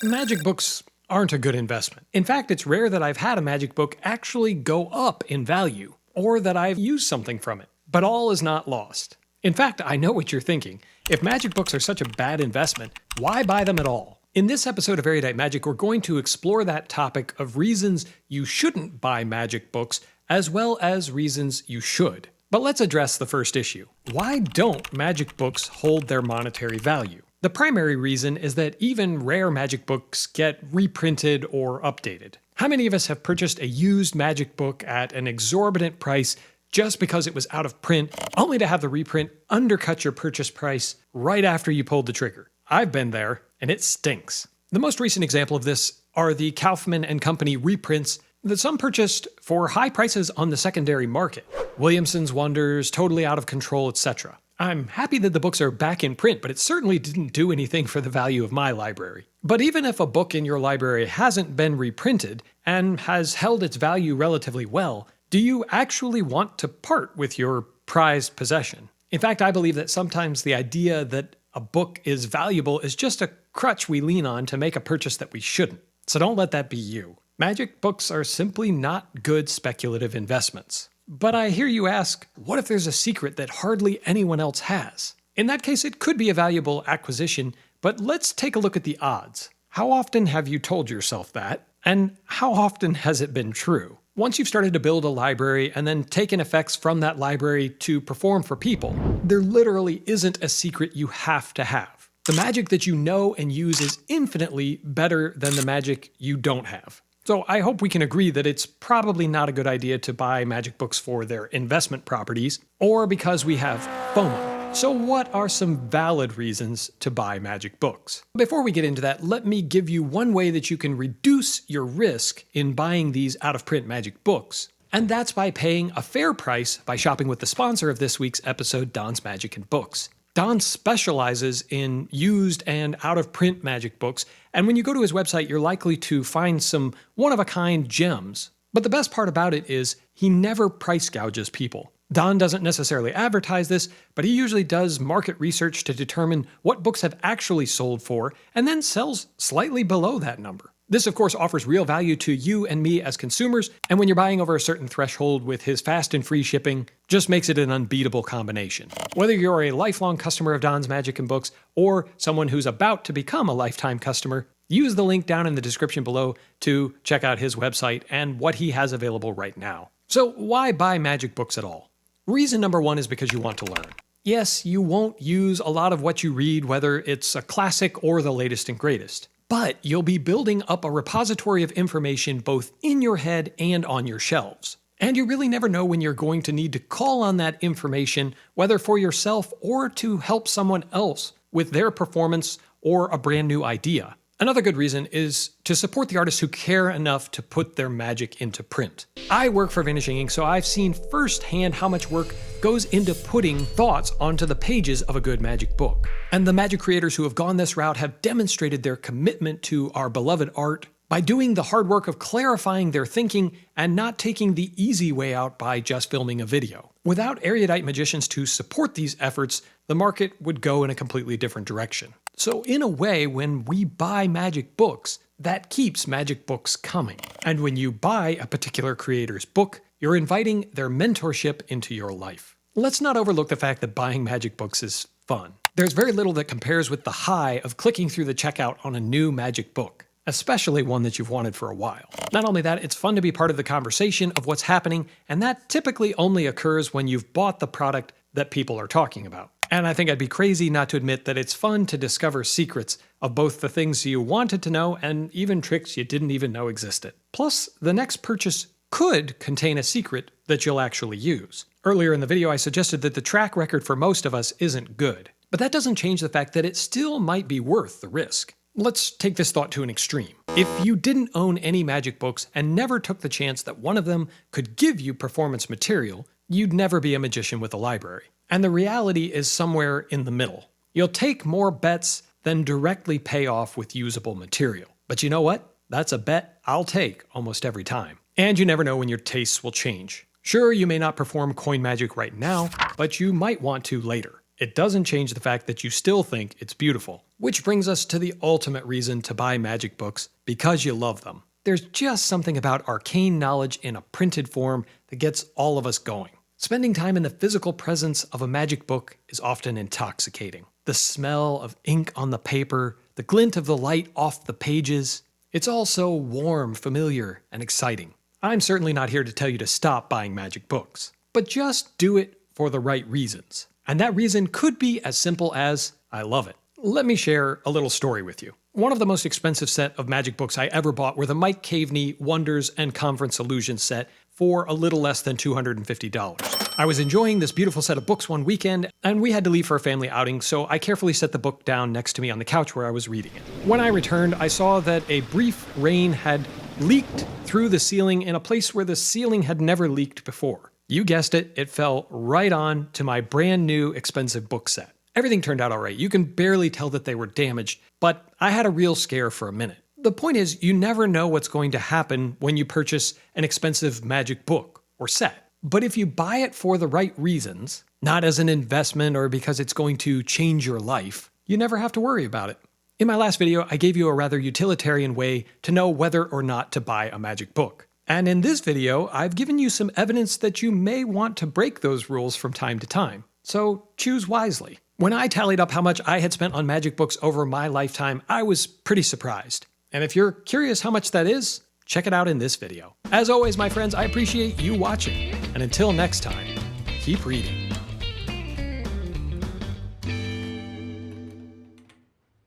Magic books aren't a good investment. In fact, it's rare that I've had a magic book actually go up in value, or that I've used something from it. But all is not lost. In fact, I know what you're thinking. If magic books are such a bad investment, why buy them at all? In this episode of Erudite Magic, we're going to explore that topic of reasons you shouldn't buy magic books, as well as reasons you should. But let's address the first issue. Why don't magic books hold their monetary value? The primary reason is that even rare magic books get reprinted or updated. How many of us have purchased a used magic book at an exorbitant price just because it was out of print, only to have the reprint undercut your purchase price right after you pulled the trigger? I've been there, and it stinks. The most recent example of this are the Kaufman and Company reprints that some purchased for high prices on the secondary market. Williamson's Wonders, Totally Out of Control, etc. I'm happy that the books are back in print, but it certainly didn't do anything for the value of my library. But even if a book in your library hasn't been reprinted and has held its value relatively well, do you actually want to part with your prized possession? In fact, I believe that sometimes the idea that a book is valuable is just a crutch we lean on to make a purchase that we shouldn't. So don't let that be you. Magic books are simply not good speculative investments. But I hear you ask, what if there's a secret that hardly anyone else has? In that case, it could be a valuable acquisition, but let's take a look at the odds. How often have you told yourself that? And how often has it been true? Once you've started to build a library and then taken effects from that library to perform for people, there literally isn't a secret you have to have. The magic that you know and use is infinitely better than the magic you don't have. So I hope we can agree that it's probably not a good idea to buy magic books for their investment properties or because we have FOMO. So what are some valid reasons to buy magic books? Before we get into that, let me give you one way that you can reduce your risk in buying these out-of-print magic books. And that's by paying a fair price by shopping with the sponsor of this week's episode, Don's Magic and Books. Don specializes in used and out-of-print magic books, and when you go to his website, you're likely to find some one-of-a-kind gems. But the best part about it is he never price gouges people. Don doesn't necessarily advertise this, but he usually does market research to determine what books have actually sold for, and then sells slightly below that number. This, of course, offers real value to you and me as consumers, and when you're buying over a certain threshold with his fast and free shipping, just makes it an unbeatable combination. Whether you're a lifelong customer of Don's Magic and Books or someone who's about to become a lifetime customer, use the link down in the description below to check out his website and what he has available right now. So why buy magic books at all? Reason number one is because you want to learn. Yes, you won't use a lot of what you read, whether it's a classic or the latest and greatest. But you'll be building up a repository of information both in your head and on your shelves. And you really never know when you're going to need to call on that information, whether for yourself or to help someone else with their performance or a brand new idea. Another good reason is to support the artists who care enough to put their magic into print. I work for Vanishing Ink, so I've seen firsthand how much work goes into putting thoughts onto the pages of a good magic book. And the magic creators who have gone this route have demonstrated their commitment to our beloved art by doing the hard work of clarifying their thinking and not taking the easy way out by just filming a video. Without erudite magicians to support these efforts, the market would go in a completely different direction. So in a way, when we buy magic books, that keeps magic books coming. And when you buy a particular creator's book, you're inviting their mentorship into your life. Let's not overlook the fact that buying magic books is fun. There's very little that compares with the high of clicking through the checkout on a new magic book, especially one that you've wanted for a while. Not only that, it's fun to be part of the conversation of what's happening, and that typically only occurs when you've bought the product that people are talking about. And I think I'd be crazy not to admit that it's fun to discover secrets of both the things you wanted to know and even tricks you didn't even know existed. Plus, the next purchase could contain a secret that you'll actually use. Earlier in the video, I suggested that the track record for most of us isn't good. But that doesn't change the fact that it still might be worth the risk. Let's take this thought to an extreme. If you didn't own any magic books and never took the chance that one of them could give you performance material, you'd never be a magician with a library. And the reality is somewhere in the middle. You'll take more bets than directly pay off with usable material. But you know what? That's a bet I'll take almost every time. And you never know when your tastes will change. Sure, you may not perform coin magic right now, but you might want to later. it doesn't change the fact that you still think it's beautiful. Which brings us to the ultimate reason to buy magic books, because you love them. There's just something about arcane knowledge in a printed form that gets all of us going. Spending time in the physical presence of a magic book is often intoxicating. The smell of ink on the paper, the glint of the light off the pages, it's all so warm, familiar, and exciting. I'm certainly not here to tell you to stop buying magic books, but just do it for the right reasons. And that reason could be as simple as, I love it. Let me share a little story with you. One of the most expensive set of magic books I ever bought were the Mike Caveney Wonders and Conference Illusions set for a little less than $250. I was enjoying this beautiful set of books one weekend, and we had to leave for a family outing, so I carefully set the book down next to me on the couch where I was reading it. When I returned, I saw that a brief rain had leaked through the ceiling in a place where the ceiling had never leaked before. You guessed it, it fell right on to my brand new expensive book set. Everything turned out all right. You can barely tell that they were damaged, but I had a real scare for a minute. The point is, you never know what's going to happen when you purchase an expensive magic book or set. But if you buy it for the right reasons, not as an investment or because it's going to change your life, you never have to worry about it. In my last video, I gave you a rather utilitarian way to know whether or not to buy a magic book. And in this video, I've given you some evidence that you may want to break those rules from time to time. So choose wisely. When I tallied up how much I had spent on magic books over my lifetime, I was pretty surprised. And if you're curious how much that is, check it out in this video. As always, my friends, I appreciate you watching. And until next time, keep reading.